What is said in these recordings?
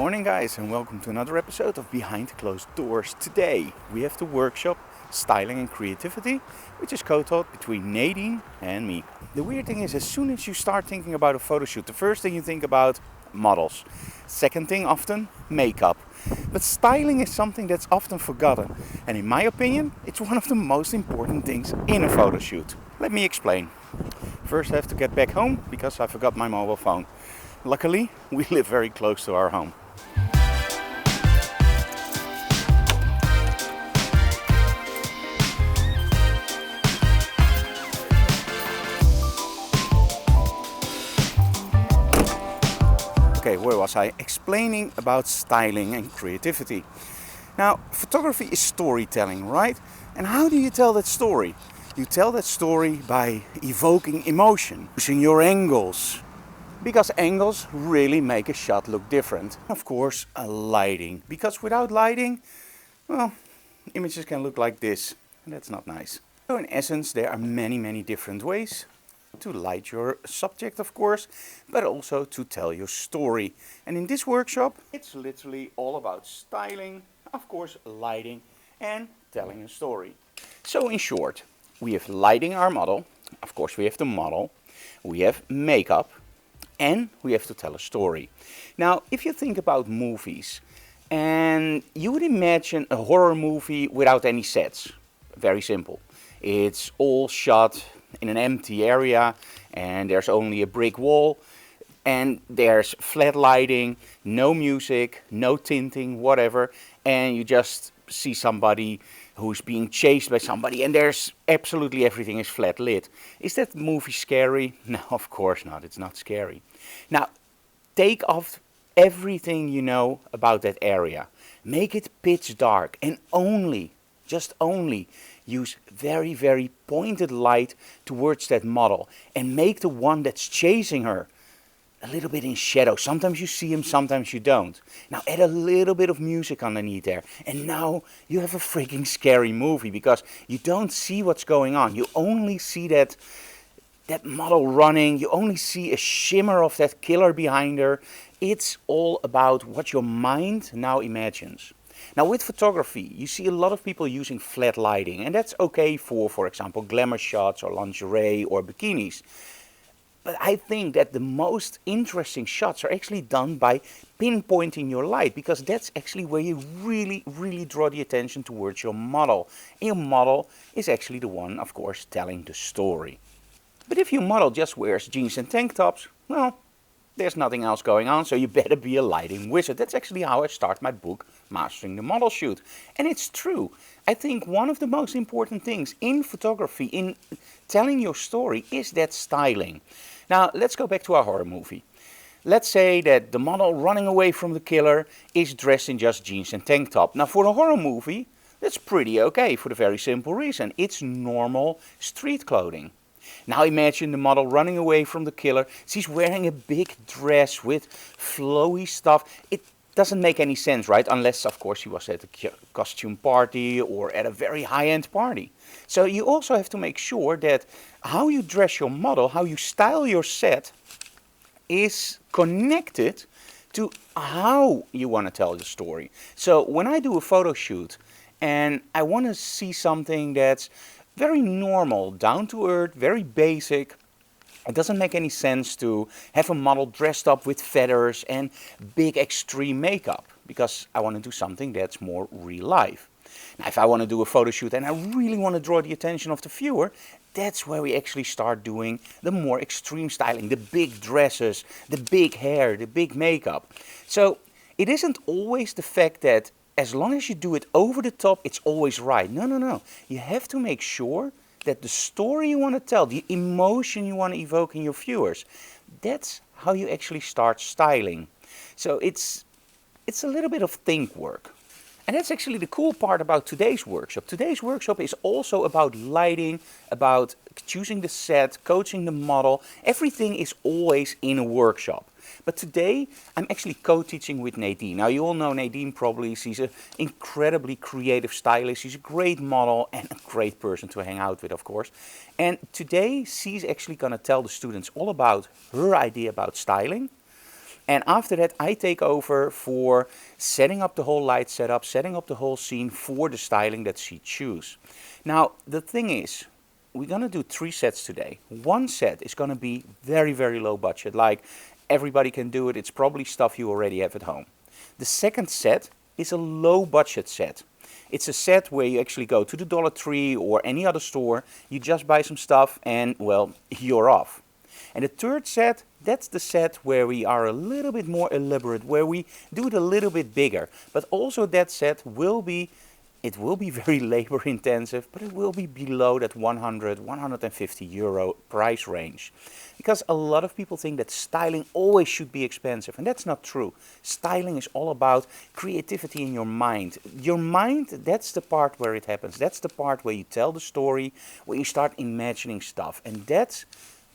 morning guys, and welcome to another episode of Behind Closed Doors. Today we have the workshop Styling and Creativity, which is co-taught between Nadine and me. The weird thing is, as soon as you start thinking about a photo shoot, the first thing you think about models. Second thing often, makeup. But styling is something that's often forgotten, and in my opinion it's one of the most important things in a photo shoot. Let me explain. First I have to get back home because I forgot my mobile phone. Luckily we live very close to our home. Okay, where was I? Explaining about styling and creativity. Now, photography is storytelling, right? And how do you tell that story? You tell that story by evoking emotion, using your angles. Because angles really make a shot look different. Of course, lighting. Because without lighting, well, images can look like this. And that's not nice. So in essence, there are many different ways to light your subject, of course, but also to tell your story. And in this workshop, it's literally all about styling, of course, lighting and telling a story. So in short, we have lighting our model, of course we have the model, we have makeup, and we have to tell a story. Now, if you think about movies, and you would imagine a horror movie without any sets. Very simple. It's all shot in an empty area, and there's only a brick wall, and there's flat lighting, no music, no tinting, whatever, and you just see somebody who's being chased by somebody, and there's absolutely everything is flat lit. Is that movie scary? No, of course not. It's not scary. Now, take off everything you know about that area. Make it pitch dark, and just only use very pointed light towards that model, and make the one that's chasing her a little bit in shadow. Sometimes you see him, sometimes you don't. Now add a little bit of music underneath there, and now you have a freaking scary movie, because you don't see what's going on. You only see that model running, you only see a shimmer of that killer behind her. It's all about what your mind now imagines. Now with photography, you see a lot of people using flat lighting, and that's okay for example, glamour shots or lingerie or bikinis. But I think that the most interesting shots are actually done by pinpointing your light, because that's actually where you really draw the attention towards your model. And your model is actually the one, of course, telling the story. But if your model just wears jeans and tank tops, well, there's nothing else going on, so you better be a lighting wizard. That's actually how I start my book, Mastering the Model Shoot. And it's true. I think one of the most important things in photography, in telling your story, is that styling. Now, let's go back to our horror movie. Let's say that the model running away from the killer is dressed in just jeans and tank top. Now, for a horror movie, that's pretty okay, for the very simple reason. It's normal street clothing. Now imagine the model running away from the killer. She's wearing a big dress with flowy stuff. It doesn't make any sense, right? Unless, of course, she was at a costume party or at a very high-end party. So you also have to make sure that how you dress your model, how you style your set, is connected to how you want to tell the story. So when I do a photo shoot and I want to see something that's very normal, down to earth, very basic, it doesn't make any sense to have a model dressed up with feathers and big extreme makeup, because I want to do something that's more real life. Now, if I want to do a photo shoot and I really want to draw the attention of the viewer, that's where we actually start doing the more extreme styling, the big dresses, the big hair, the big makeup. So it isn't always the fact that as long as you do it over the top, it's always right. No. You have to make sure that the story you want to tell, the emotion you want to evoke in your viewers, that's how you actually start styling. So it's a little bit of think work. And that's actually the cool part about today's workshop. Today's workshop is also about lighting, about choosing the set, coaching the model. Everything is always in a workshop. But today I'm actually co-teaching with Nadine. Now you all know Nadine probably. She's an incredibly creative stylist. She's a great model and a great person to hang out with, of course. And today she's actually going to tell the students all about her idea about styling, And after that, I take over for setting up the whole light setup, setting up the whole scene for the styling that she chooses. Now, the thing is, we're going to do 3 sets today. One set is going to be very, very low budget, like everybody can do it. It's probably stuff you already have at home. The second set is a low budget set. It's a set where you actually go to the Dollar Tree or any other store, you just buy some stuff and, well, you're off. And the third set, that's the set where we are a little bit more elaborate, where we do it a little bit bigger. But also that set will be, it will be very labor intensive, but it will be below that 100, 150 euro price range. Because a lot of people think that styling always should be expensive, and that's not true. Styling is all about creativity in your mind. Your mind, that's the part where it happens. That's the part where you tell the story, where you start imagining stuff. And that's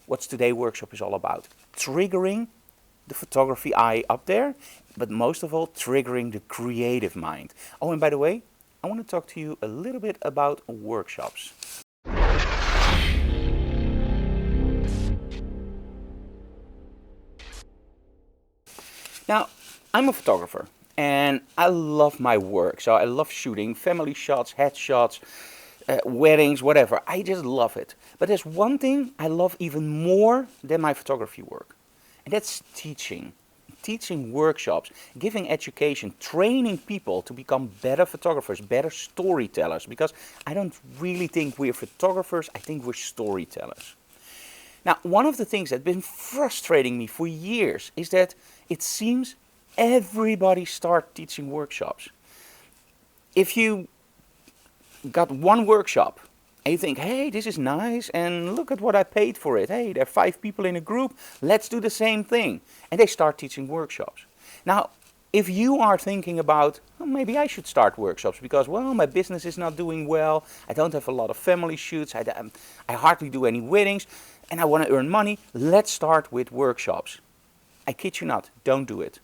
what today's workshop is all about. Triggering the photography eye up there, but most of all, triggering the creative mind. Oh, and by the way, I want to talk to you a little bit about workshops. Now, I'm a photographer and I love my work. So I love shooting family shots, headshots, weddings, whatever. I just love it. But there's one thing I love even more than my photography work. And that's teaching. Teaching workshops, giving education, training people to become better photographers, better storytellers. Because I don't really think we're photographers, I think we're storytellers. Now, one of the things that's been frustrating me for years is that it seems everybody starts teaching workshops. If you got one workshop and you think, hey, this is nice and look at what I paid for it. Hey, there are 5 people in a group, let's do the same thing. And they start teaching workshops. Now, if you are thinking about, well, maybe I should start workshops because, well, my business is not doing well, I don't have a lot of family shoots, I hardly do any weddings, and I want to earn money, let's start with workshops. I kid you not, don't do it.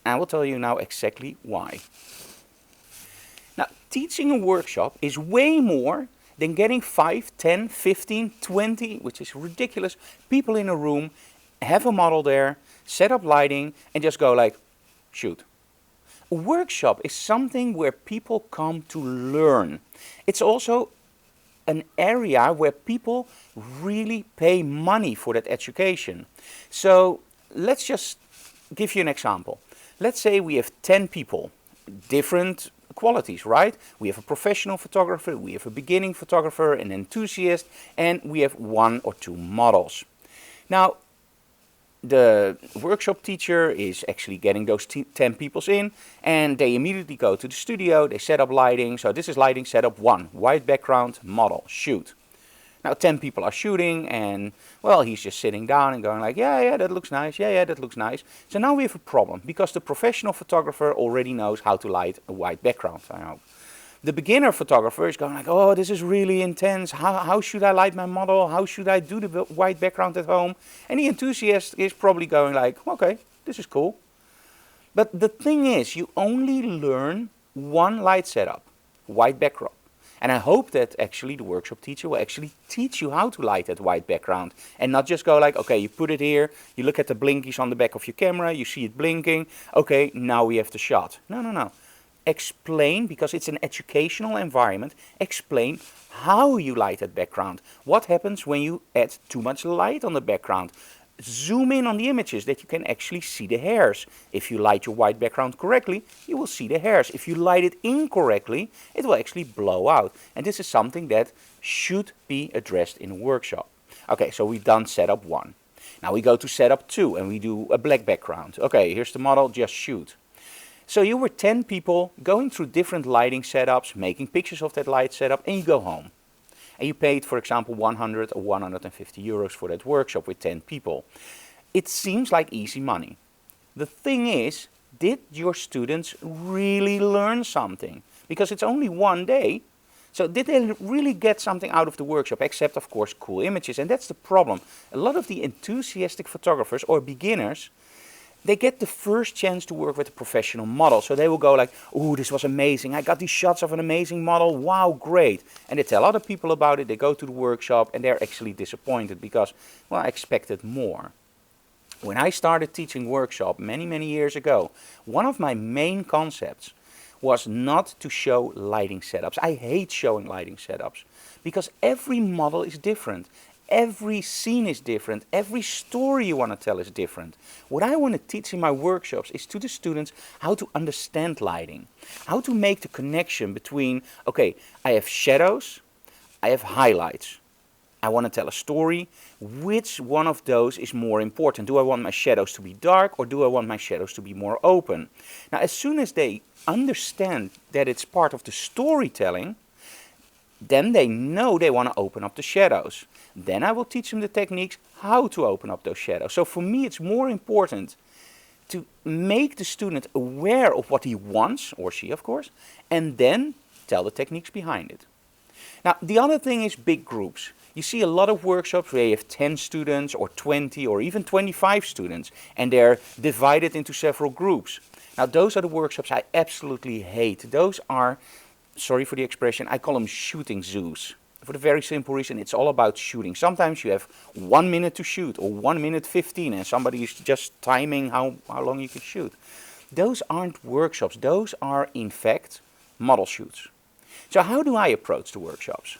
And I will tell you now exactly why. Now, teaching a workshop is way more than getting 5, 10, 15, 20, which is ridiculous, people in a room, have a model there, set up lighting, and just go like, shoot. A workshop is something where people come to learn. It's also an area where people really pay money for that education. So let's just give you an example. Let's say we have 10 people, different qualities, right? We have a professional photographer, we have a beginning photographer, an enthusiast, and we have 1 or 2 models. Now, the workshop teacher is actually getting those 10 people in, and they immediately go to the studio, they set up lighting. So this is lighting setup 1, white background, model, shoot. Now 10 people are shooting, and well, he's just sitting down and going like, yeah, that looks nice, yeah, that looks nice. So now we have a problem, because the professional photographer already knows how to light a white background. I know. The beginner photographer is going like, oh, this is really intense. How should I light my model? How should I do the white background at home? And the enthusiast is probably going like, okay, this is cool. But the thing is, you only learn one light setup, white background. And I hope that actually the workshop teacher will actually teach you how to light that white background. And not just go like, okay, you put it here, you look at the blinkies on the back of your camera, you see it blinking, okay, now we have the shot. No. Explain, because it's an educational environment, explain how you light that background. What happens when you add too much light on the background? Zoom in on the images that you can actually see the hairs. If you light your white background correctly, you will see the hairs. If you light it incorrectly, it will actually blow out. And this is something that should be addressed in a workshop. Okay, so we've done setup 1. Now we go to setup 2 and we do a black background. Okay, here's the model, just shoot. So you were 10 people going through different lighting setups, making pictures of that light setup, and you go home. And you paid, for example, 100 or 150 euros for that workshop with 10 people. It seems like easy money. The thing is, did your students really learn something? Because it's only one day. So did they really get something out of the workshop, except, of course, cool images? And that's the problem. A lot of the enthusiastic photographers or beginners, they get the first chance to work with a professional model. So they will go like, oh, this was amazing. I got these shots of an amazing model. Wow, great. And they tell other people about it. They go to the workshop and they're actually disappointed because, well, I expected more. When I started teaching workshop many years ago, one of my main concepts was not to show lighting setups. I hate showing lighting setups because every model is different. Every scene is different. Every story you want to tell is different. What I want to teach in my workshops is to the students how to understand lighting. How to make the connection between, okay, I have shadows, I have highlights. I want to tell a story. Which one of those is more important? Do I want my shadows to be dark or do I want my shadows to be more open? Now, as soon as they understand that it's part of the storytelling, then they know they want to open up the shadows. Then I will teach them the techniques how to open up those shadows. So for me, it's more important to make the student aware of what he wants, or she of course, and then tell the techniques behind it. Now, the other thing is big groups. You see a lot of workshops where you have 10 students or 20 or even 25 students and they're divided into several groups. Now, those are the workshops I absolutely hate. Those are, sorry for the expression, I call them shooting zoos. For the very simple reason, it's all about shooting. Sometimes you have 1 minute to shoot or 1 minute 15 and somebody is just timing how long you can shoot. Those aren't workshops. Those are, in fact, model shoots. So how do I approach the workshops?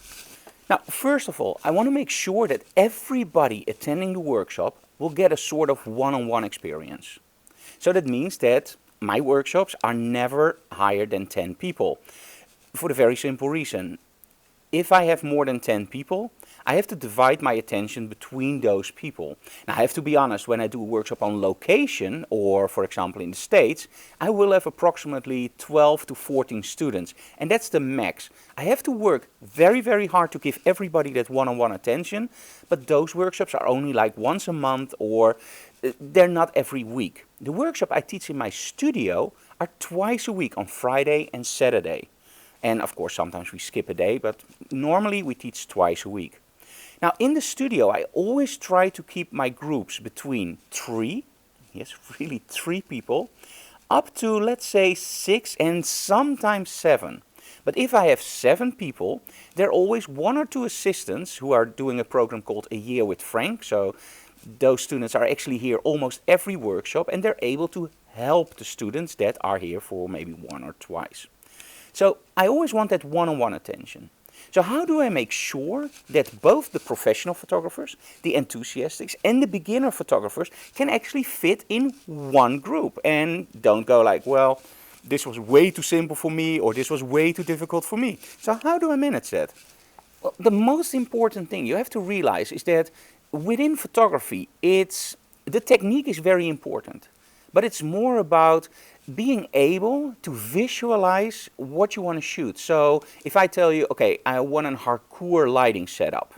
Now, first of all, I want to make sure that everybody attending the workshop will get a sort of one-on-one experience. So that means that my workshops are never higher than 10 people. For the very simple reason, if I have more than 10 people, I have to divide my attention between those people. Now, I have to be honest, when I do a workshop on location, or for example in the States, I will have approximately 12 to 14 students. And that's the max. I have to work very hard to give everybody that one-on-one attention, but those workshops are only like once a month or they're not every week. The workshop I teach in my studio are twice a week on Friday and Saturday. And of course, sometimes we skip a day, but normally we teach twice a week. Now, in the studio, I always try to keep my groups between 3, yes, really 3 people, up to, let's say, 6 and sometimes 7. But if I have 7 people, there are always 1 or 2 assistants who are doing a program called A Year with Frank. So those students are actually here almost every workshop, and they're able to help the students that are here for maybe 1 or twice. So I always want that one-on-one attention. So how do I make sure that both the professional photographers, the enthusiasts, and the beginner photographers can actually fit in one group and don't go like, well, this was way too simple for me or this was way too difficult for me. So how do I manage that? Well, the most important thing you have to realize is that within photography, the technique is very important, but it's more about being able to visualize what you want to shoot. So if I tell you, okay, I want a hardcore lighting setup.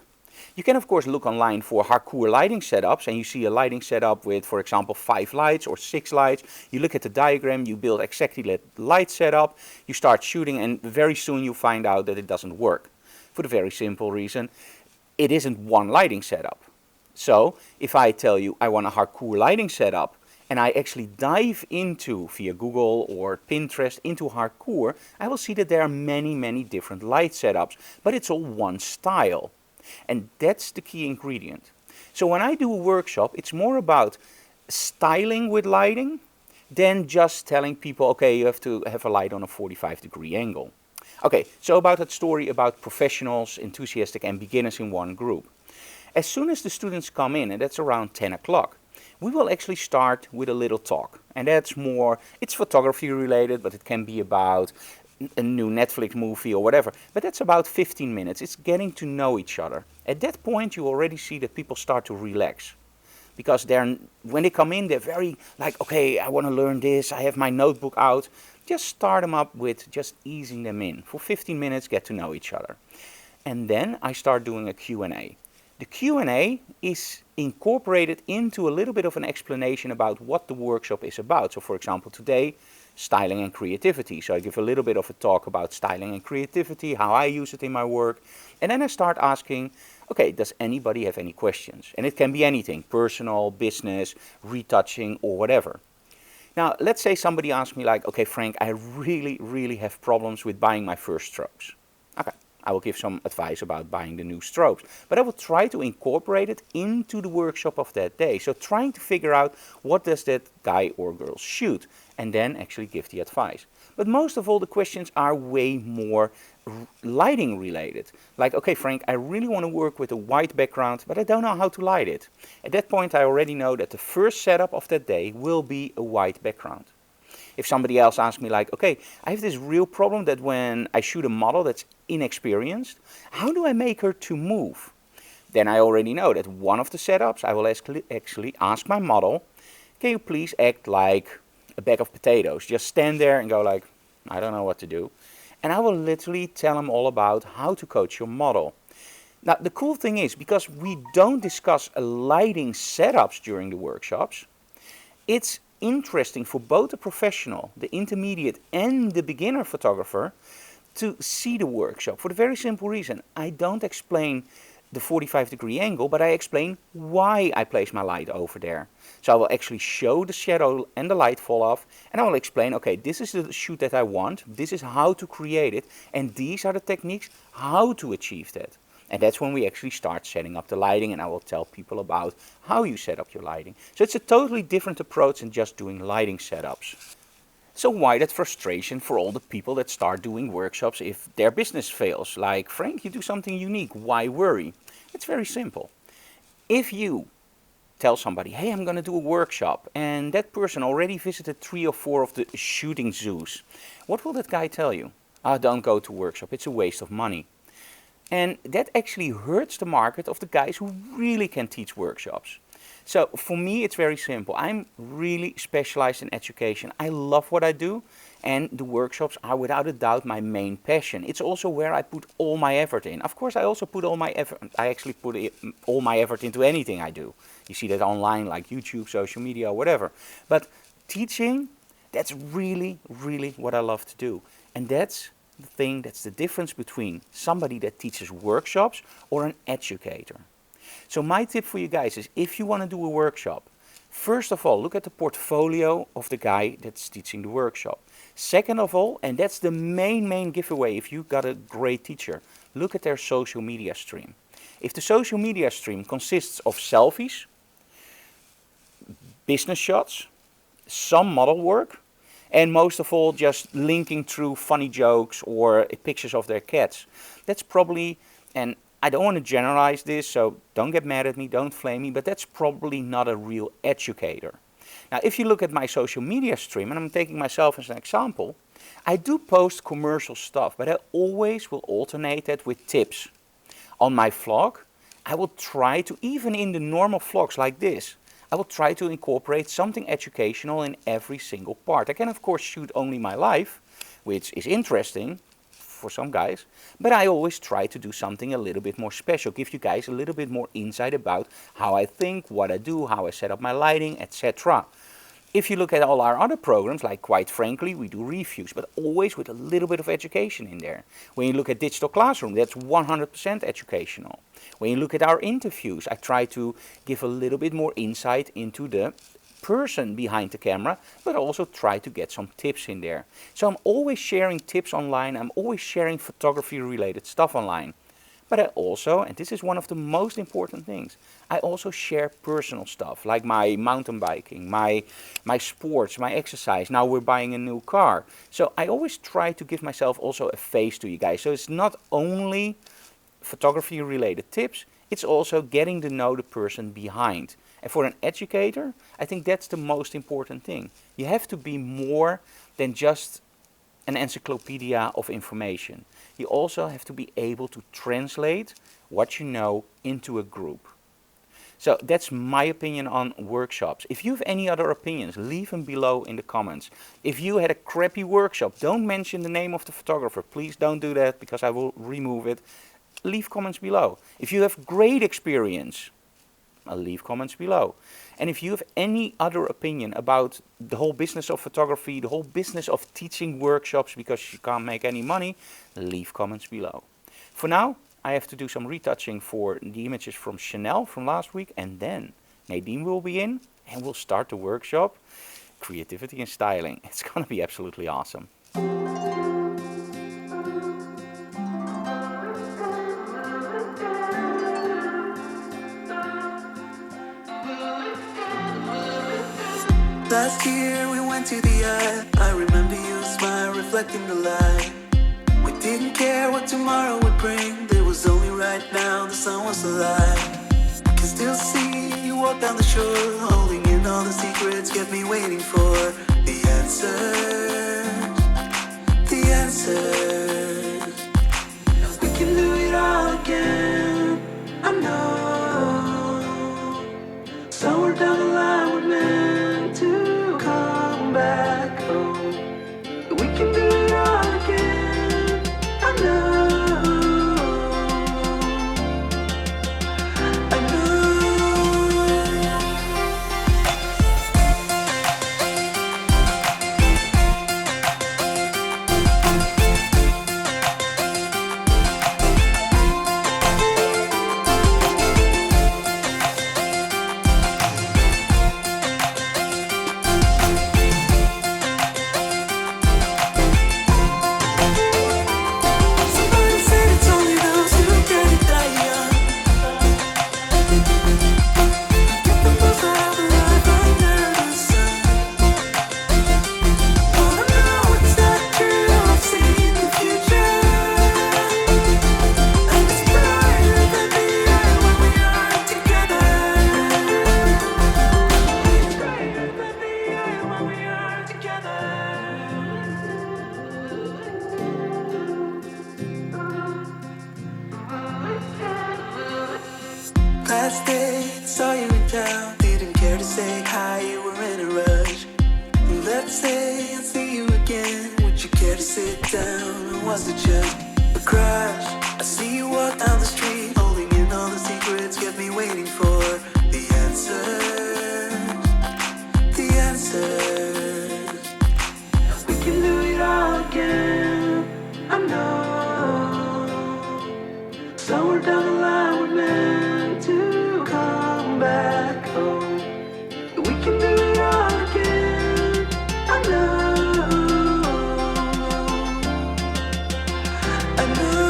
You can of course look online for hardcore lighting setups and you see a lighting setup with, for example, 5 lights or 6 lights. You look at the diagram, you build exactly that light setup, you start shooting and very soon you find out that it doesn't work. For the very simple reason, it isn't one lighting setup. So if I tell you I want a hardcore lighting setup, and I actually dive into, via Google or Pinterest, into hardcore, I will see that there are many different light setups, but it's all one style. And that's the key ingredient. So when I do a workshop, it's more about styling with lighting than just telling people, okay, you have to have a light on a 45-degree angle. Okay, so about that story about professionals, enthusiastic and beginners in one group. As soon as the students come in, and that's around 10 o'clock, we will actually start with a little talk. And that's more, it's photography related, but it can be about a new Netflix movie or whatever. But that's about 15 minutes. It's getting to know each other. At that point, you already see that people start to relax. Because when they come in, they're very like, okay, I want to learn this. I have my notebook out. Just start them up with just easing them in. For 15 minutes, get to know each other. And then I start doing a Q&A. The Q&A is incorporated into a little bit of an explanation about what the workshop is about. So for example, today, styling and creativity. So I give a little bit of a talk about styling and creativity, how I use it in my work. And then I start asking, okay, does anybody have any questions? And it can be anything, personal, business, retouching, or whatever. Now, let's say somebody asks me like, okay, Frank, I really have problems with buying my first strokes. Okay, I will give some advice about buying the new strobes, but I will try to incorporate it into the workshop of that day. So trying to figure out what does that guy or girl shoot, and then actually give the advice. But most of all, the questions are way more lighting related. Like, okay, Frank, I really want to work with a white background, but I don't know how to light it. At that point, I already know that the first setup of that day will be a white background. If somebody else asks me like, okay, I have this real problem that when I shoot a model that's inexperienced, how do I make her to move? Then I already know that one of the setups, I will actually ask my model, can you please act like a bag of potatoes? Just stand there and go like, I don't know what to do. And I will literally tell them all about how to coach your model. Now, the cool thing is, because we don't discuss lighting setups during the workshops, it's interesting for both the professional, the intermediate, and the beginner photographer to see the workshop for the very simple reason. I don't explain the 45-degree angle, but I explain why I place my light over there. So I will actually show the shadow and the light fall off, and I will explain, okay, this is the shoot that I want, this is how to create it, and these are the techniques how to achieve that. And that's when we actually start setting up the lighting, and I will tell people about how you set up your lighting. So it's a totally different approach than just doing lighting setups. So why that frustration for all the people that start doing workshops if their business fails? Like, Frank, you do something unique, why worry? It's very simple. If you tell somebody, hey, I'm going to do a workshop, and that person already visited 3 or 4 of the shooting zoos, what will that guy tell you? Don't go to workshop, it's a waste of money. And that actually hurts the market of the guys who really can teach workshops. So for me, it's very simple. I'm really specialized in education. I love what I do, and the workshops are without a doubt my main passion. It's also where I put all my effort in. Of course, I also put all my effort, all my effort into anything I do. You see that online, like YouTube, social media, whatever. But teaching, that's really, really what I love to do. And that's the thing, that's the difference between somebody that teaches workshops or an educator. So my tip for you guys is, if you want to do a workshop, first of all, look at the portfolio of the guy that's teaching the workshop. Second of all, and that's the main giveaway if you got a great teacher, look at their social media stream. If the social media stream consists of selfies, business shots, some model work, and most of all just linking through funny jokes or pictures of their cats, that's probably, and I don't want to generalize this, so don't get mad at me, don't flame me, but that's probably not a real educator. Now, if you look at my social media stream, and I'm taking myself as an example, I do post commercial stuff, but I always will alternate that with tips. On my vlog, I will try to, even in the normal vlogs like this, I will try to incorporate something educational in every single part. I can of course shoot only my life, which is interesting for some guys, but I always try to do something a little bit more special, give you guys a little bit more insight about how I think, what I do, how I set up my lighting, etc. If you look at all our other programs, like Quite Frankly, we do reviews, but always with a little bit of education in there. When you look at Digital Classroom, that's 100% educational. When you look at our interviews, I try to give a little bit more insight into the person behind the camera, but also try to get some tips in there. So I'm always sharing tips online, I'm always sharing photography related stuff online. But I also, and this is one of the most important things, I also share personal stuff, like my mountain biking, my sports, my exercise. Now we're buying a new car. So I always try to give myself also a face to you guys. So it's not only photography related tips, it's also getting to know the person behind. And for an educator, I think that's the most important thing. You have to be more than just an encyclopedia of information. You also have to be able to translate what you know into a group. So that's my opinion on workshops. If you have any other opinions, leave them below in the comments. If you had a crappy workshop, don't mention the name of the photographer. Please don't do that, because I will remove it. Leave comments below. If you have great experience, leave comments below. And if you have any other opinion about the whole business of photography, the whole business of teaching workshops because you can't make any money, leave comments below. For now, I have to do some retouching for the images from Chanel from last week, and then Nadine will be in and we'll start the workshop, Creativity and Styling. It's going to be absolutely awesome. Last year we went to the eye. I remember your smile reflecting the light. We didn't care what tomorrow would bring. There was only right now, the sun was alive. I can still see you walk down the shore, holding in all the secrets, kept me waiting for the answers. The answers. We can do it all again. I know. Somewhere down the line we're meant to come back home. We can do it all again. I know. I know. Somebody said it's only those who get it that young. Get the most out of life under the sun. But I know it's not true. I've seen the future, and it's brighter than the air when we are together. It's brighter than the air when we are together. Last day, saw you in town. Didn't care to say hi, you were in a rush. Let's say I'll see you again. Would you care to sit down, or was it just a crush? I see you walk down the street, holding in all the secrets, kept me waiting for the answers. The answers. We can do it all again. I know. Somewhere down the line we're meant to come back home. We can do it all again. I know. I know.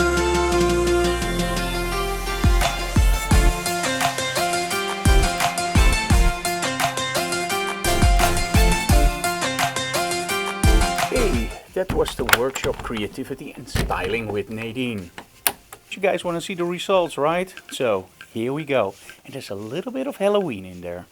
Hey, that was the workshop Creativity and Styling with Nadine. You guys want to see the results, right? So here we go. And there's a little bit of Halloween in there.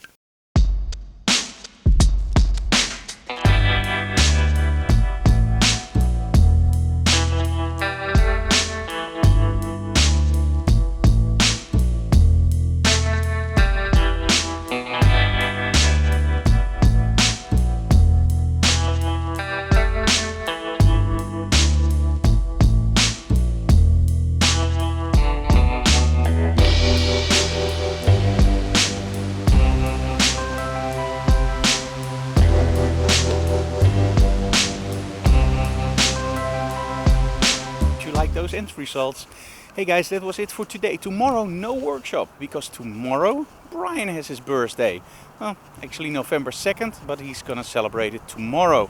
Those end results. Hey guys, that was it for today. Tomorrow no workshop, because tomorrow Brian has his birthday. Well, actually November 2nd, but he's gonna celebrate it tomorrow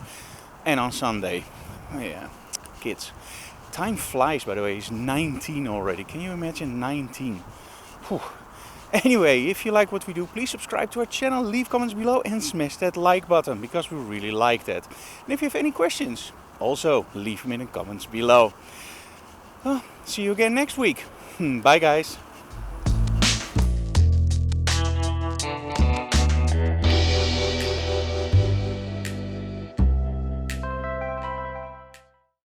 and on Sunday. Yeah, kids. Time flies, by the way. He's 19 already. Can you imagine 19? Whew. Anyway, if you like what we do, please subscribe to our channel, leave comments below and smash that like button, because we really like that. And if you have any questions, also leave them in the comments below. Well, see you again next week. Bye guys.